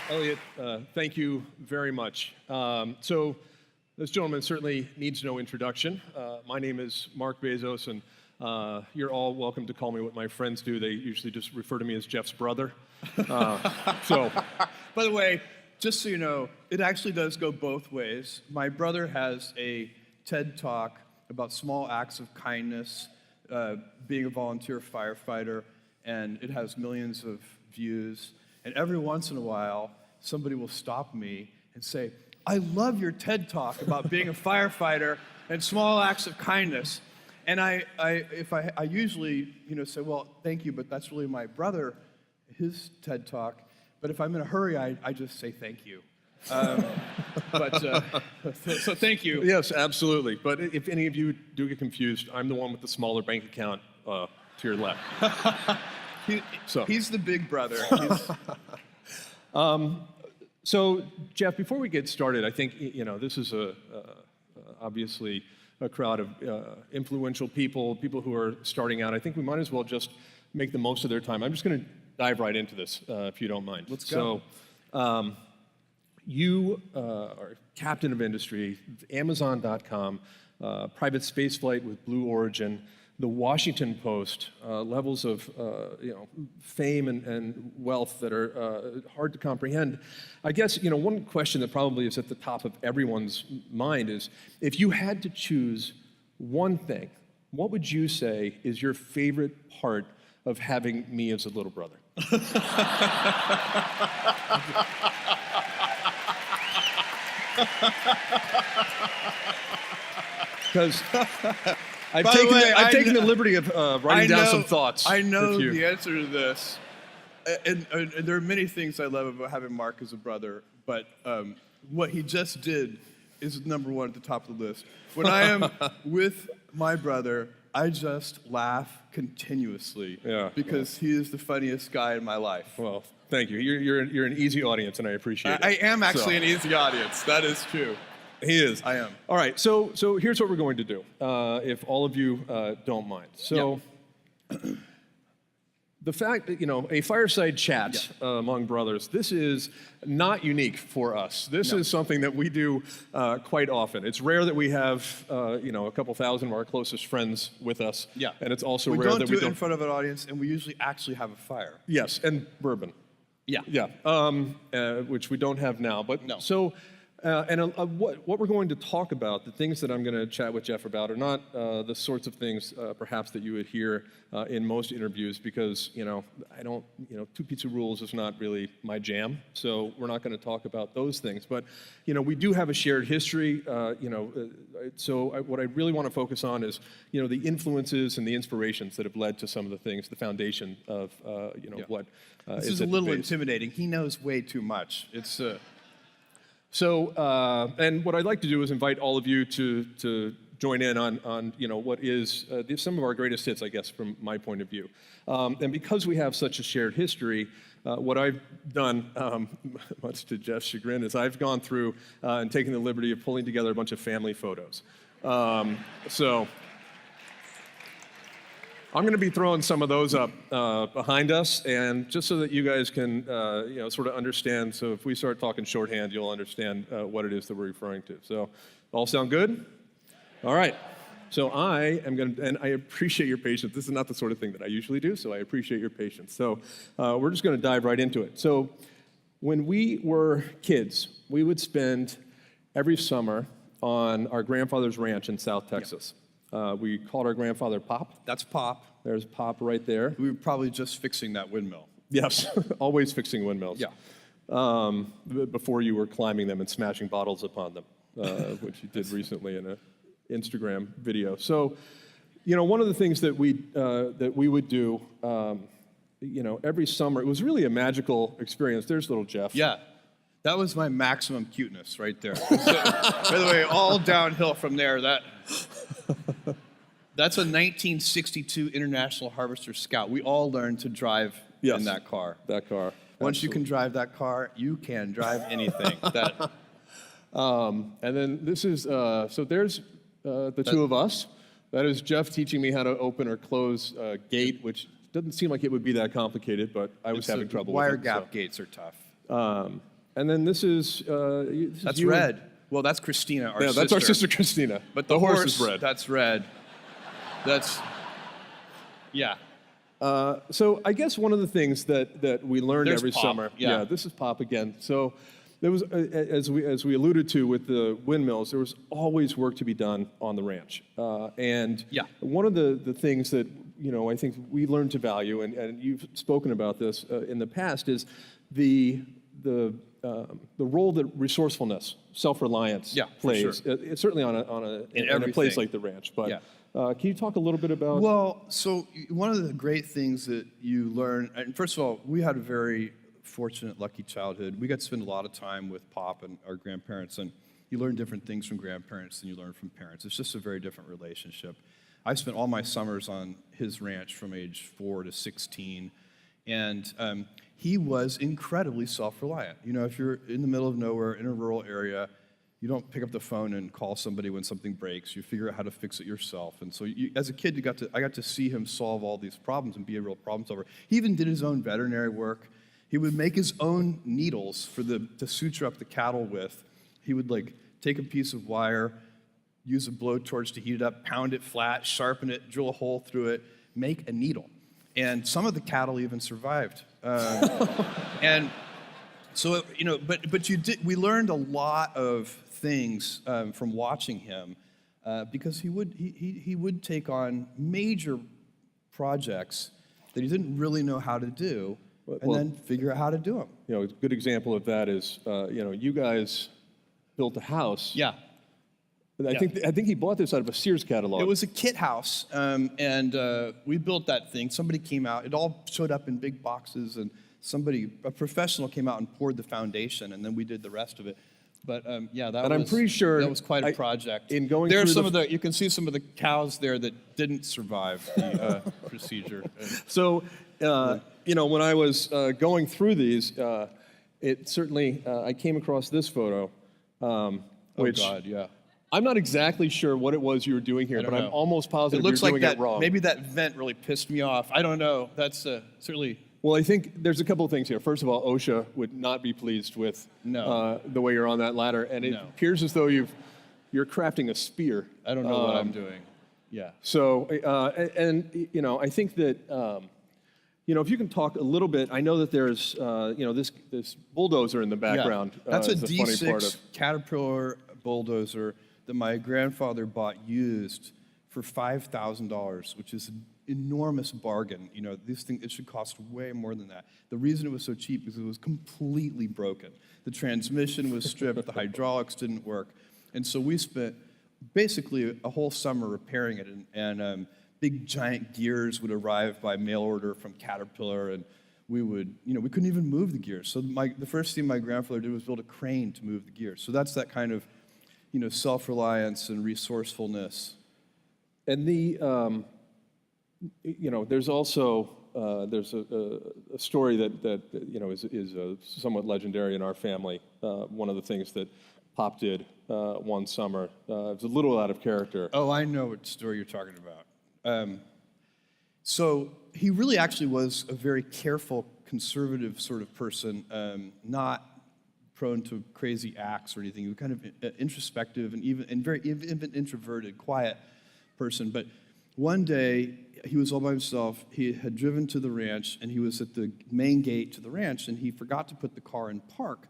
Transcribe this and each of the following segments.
Elliot, thank you very much. So this gentleman certainly needs no introduction. My name is Mark Bezos, and you're all welcome to call me what my friends do. They usually just refer to me as Jeff's brother. So, by the way, just so you know, it actually does go both ways. My brother has a TED Talk about small acts of kindness, being a volunteer firefighter, and it has millions of views. And every once in a while, somebody will stop me and say, I love your TED Talk about being a firefighter and small acts of kindness. And I usually, say, well, thank you, but that's really my brother, his TED Talk. But if I'm in a hurry, I just say thank you. So thank you. Yes, absolutely. But if any of you do get confused, I'm the one with the smaller bank account to your left. He's the big brother. So, Jeff, before we get started, I think this is obviously a crowd of influential people who are starting out. I think we might as well just make the most of their time. I'm just going to dive right into this, if you don't mind. Let's go. So, you are captain of industry, Amazon.com, private spaceflight with Blue Origin, the Washington Post, levels of fame and wealth that are hard to comprehend. I guess one question that probably is at the top of everyone's mind is, if you had to choose one thing, what would you say is your favorite part of having me as a little brother? Because I've taken the liberty of writing down some thoughts. I know the answer to this. And there are many things I love about having Mark as a brother, but what he just did is number one at the top of the list. When I am with my brother, I just laugh continuously because he is the funniest guy in my life. Well, thank you. You're an easy audience, and I appreciate it. I am actually an easy audience. That is true. He is. I am. All right, so here's what we're going to do, if all of you don't mind. So the fact that, a fireside chat among brothers, this is not unique for us. This is something that we do quite often. It's rare that we have, a couple thousand of our closest friends with us. Yeah. And it's also rare that we don't do it in front of an audience, and we usually actually have a fire. Yes, and bourbon. Yeah. Yeah, which we don't have now. But no. So, what we're going to talk about, the things that I'm going to chat with Jeff about, are not the sorts of things perhaps that you would hear in most interviews, because I don't, two pizza rules is not really my jam. So we're not going to talk about those things. But we do have a shared history. So what I really want to focus on is the influences and the inspirations that have led to some of the things, the foundation of what. This is a little intimidating. He knows way too much. It's. So, and what I'd like to do is invite all of you to join in on what is some of our greatest hits, I guess, from my point of view. And because we have such a shared history, what I've done, much to Jeff's chagrin, is I've gone through and taken the liberty of pulling together a bunch of family photos. So I'm going to be throwing some of those up behind us, and just so that you guys can, sort of understand. So if we start talking shorthand, you'll understand what it is that we're referring to. So, all sound good? All right. So I am going to, and I appreciate your patience. This is not the sort of thing that I usually do, so I appreciate your patience. So we're just going to dive right into it. So when we were kids, we would spend every summer on our grandfather's ranch in South Texas. We called our grandfather Pop. That's Pop. There's Pop right there. We were probably just fixing that windmill. Yes, always fixing windmills. Yeah. Before you were climbing them and smashing bottles upon them, which you did recently in an Instagram video. So, one of the things that we would do, every summer, it was really a magical experience. There's little Jeff. Yeah. That was my maximum cuteness right there. By the way, all downhill from there. That's a 1962 International Harvester Scout. We all learned to drive in that car. That car. Once you can drive that car, you can drive anything. And then this is, so there's the two of us. That is Jeff teaching me how to open or close a gate, which doesn't seem like it would be that complicated, but I was having trouble with it. Wire gap gates are tough. And then this is That's you and- Red. Well, that's Christina, our Yeah, sister. that's our sister Christina. But the horse is Red. That's Red. That's, yeah. So I guess one of the things that we learned There's every Pop, summer. yeah. This is Pop again. So there was, as we alluded to with the windmills, there was always work to be done on the ranch. And Yeah. one of the things that I think we learned to value, and you've spoken about this in the past, is the role that resourcefulness, self-reliance Yeah, for plays. sure. It's certainly in a place everything. like the ranch. But Yeah. can you talk a little bit about? Well, so one of the great things that you learn, and first of all, we had a very fortunate, lucky childhood. We got to spend a lot of time with Pop and our grandparents, and you learn different things from grandparents than you learn from parents. It's just a very different relationship. I spent all my summers on his ranch from age 4 to 16, and he was incredibly self-reliant. If you're in the middle of nowhere, in a rural area, you don't pick up the phone and call somebody when something breaks. You figure out how to fix it yourself. And so as a kid, I got to see him solve all these problems and be a real problem solver. He even did his own veterinary work. He would make his own needles to suture up the cattle with. He would take a piece of wire, use a blowtorch to heat it up, pound it flat, sharpen it, drill a hole through it, make a needle. And some of the cattle even survived. And so, we learned a lot of things from watching him because he would take on major projects that he didn't really know how to do, and then figure out how to do them. A good example of that is, you guys built a house. Yeah. I think he bought this out of a Sears catalog. It was a kit house, and we built that thing. Somebody came out. It all showed up in big boxes, and a professional came out and poured the foundation, and then we did the rest of it. But I'm pretty sure that was quite a project. In going there are through you can see some of the cows there that didn't survive the procedure. So, when I was going through these, it certainly I came across this photo, which oh God, yeah. I'm not exactly sure what it was you were doing here, but I'm almost positive It looks you're like doing that. it wrong. Maybe that vent really pissed me off. I don't know. That's certainly. Well, I think there's a couple of things here. First of all, OSHA would not be pleased with the way you're on that ladder, and it appears as though you're crafting a spear. I don't know what I'm doing. Yeah. So, I think that if you can talk a little bit, I know that there's this bulldozer in the background. Yeah. That's a is the funny part D6 of. Caterpillar bulldozer that my grandfather bought used for $5,000, which is an enormous bargain. This thing, it should cost way more than that. The reason it was so cheap is it was completely broken. The transmission was stripped, the hydraulics didn't work. And so we spent basically a whole summer repairing it, and big giant gears would arrive by mail order from Caterpillar, and we couldn't even move the gears. So the first thing my grandfather did was build a crane to move the gears. So that's that kind of, self-reliance and resourcefulness. And there's also there's a story that is somewhat legendary in our family. One of the things that Pop did one summer, it was a little out of character. Oh, I know what story you're talking about. So he really actually was a very careful, conservative sort of person, not prone to crazy acts or anything. He was kind of introspective and very even introverted, quiet person. But one day, he was all by himself. He had driven to the ranch, and he was at the main gate to the ranch, and he forgot to put the car in park.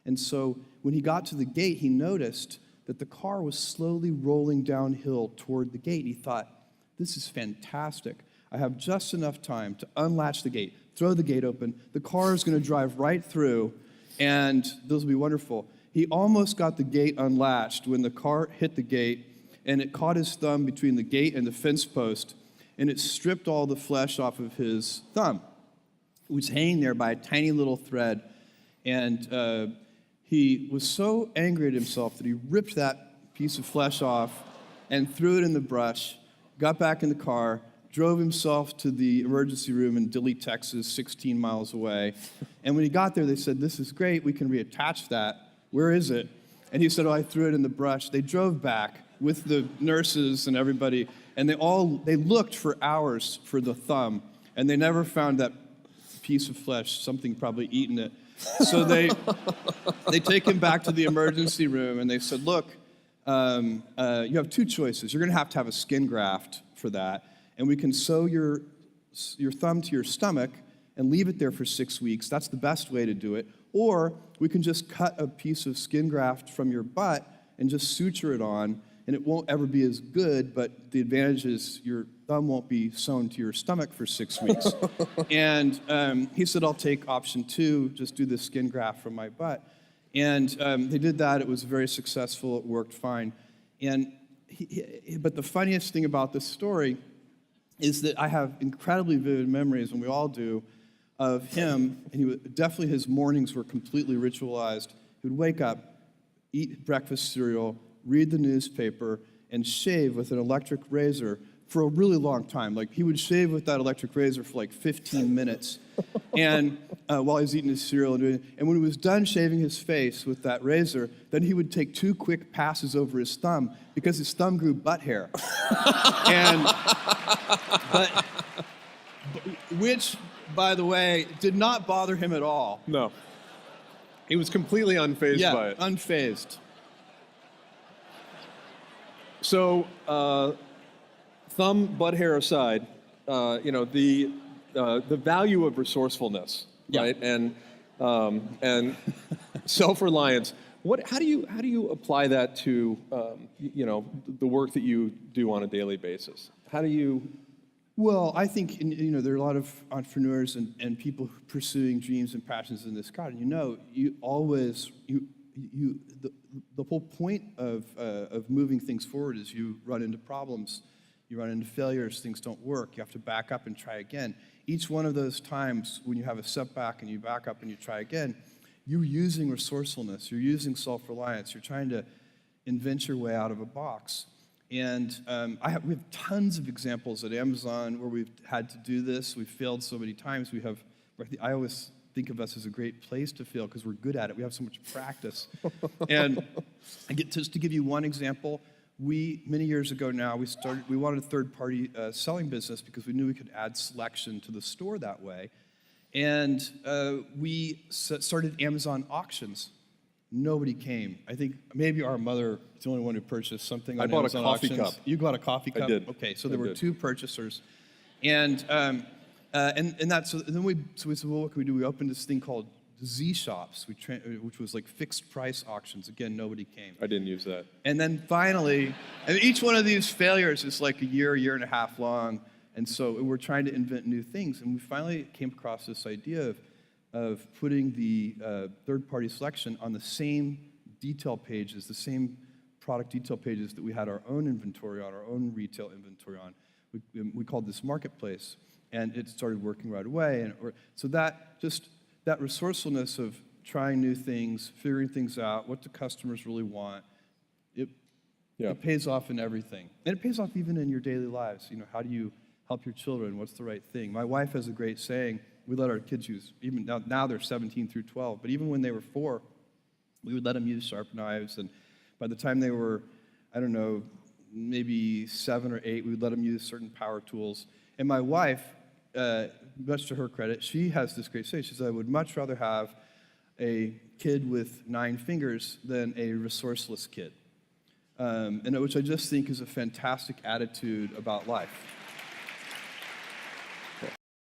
And so when he got to the gate, he noticed that the car was slowly rolling downhill toward the gate. He thought, this is fantastic. I have just enough time to unlatch the gate, throw the gate open. The car is going to drive right through, and this will be wonderful. He almost got the gate unlatched when the car hit the gate, and it caught his thumb between the gate and the fence post, and it stripped all the flesh off of his thumb. It was hanging there by a tiny little thread, and he was so angry at himself that he ripped that piece of flesh off and threw it in the brush, got back in the car, drove himself to the emergency room in Dilley, Texas, 16 miles away. And when he got there, they said, this is great, we can reattach that. Where is it? And he said, I threw it in the brush. They drove back with the nurses and everybody, and they looked for hours for the thumb, and they never found that piece of flesh, something probably eaten it. So they take him back to the emergency room, and they said, look, you have two choices. You're going to have a skin graft for that, and we can sew your thumb to your stomach and leave it there for 6 weeks. That's the best way to do it. Or we can just cut a piece of skin graft from your butt and just suture it on, and it won't ever be as good, but the advantage is your thumb won't be sewn to your stomach for 6 weeks. And he said, I'll take option 2, just do the skin graft from my butt. And they did that. It was very successful. It worked fine. And but the funniest thing about this story is that I have incredibly vivid memories, and we all do, of him. And definitely his mornings were completely ritualized. He would wake up, eat breakfast cereal, read the newspaper, and shave with an electric razor for a really long time. Like, he would shave with that electric razor for like 15 minutes, and while he's eating his cereal. And when he was done shaving his face with that razor, then he would take 2 quick passes over his thumb because his thumb grew butt hair. but which, by the way, did not bother him at all. No. He was completely unfazed by it. Yeah, unfazed. So, thumb, butt hair aside, the value of resourcefulness, Yeah. right, and self-reliance. How do you apply that to the work that you do on a daily basis? How do you? Well, I think there are a lot of entrepreneurs and people pursuing dreams and passions in this God. And you always the whole point of moving things forward is you run into problems, you run into failures, things don't work, you have to back up and try again. Each one of those times when you have a setback and you back up and you try again, you're using resourcefulness, you're using self-reliance, you're trying to invent your way out of a box. And we have tons of examples at Amazon where we've had to do this. We've failed so many times. I always think of us as a great place to fail because we're good at it. We have so much practice. And just to give you one example, many years ago now, we wanted a third-party selling business because we knew we could add selection to the store that way. And we started Amazon auctions. Nobody came. I think maybe our mother is the only one who purchased something on Amazon auctions. I bought a coffee cup. You got a coffee cup? I did. Okay, so there were 2 purchasers. And then we said, well, what can we do? We opened this thing called Z Shops, which was like fixed price auctions. Again, nobody came. I didn't use that. And then finally, and each one of these failures is like a year and a half long. And so we're trying to invent new things. And we finally came across this idea of putting the third-party selection on the same detail pages, the same product detail pages that we had our own inventory on, our own retail inventory on. We called this Marketplace, and it started working right away. So that resourcefulness of trying new things, figuring things out, what do customers really want, it pays off in everything. And it pays off even in your daily lives. How do you help your children? What's the right thing? My wife has a great saying. We let our kids use, even now they're 17 through 12, but even when they were 4, we would let them use sharp knives. And by the time they were, I don't know, maybe 7 or 8, we would let them use certain power tools. And my wife, much to her credit, she has this great saying. She says, I would much rather have a kid with 9 fingers than a resourceless kid. And which I just think is a fantastic attitude about life.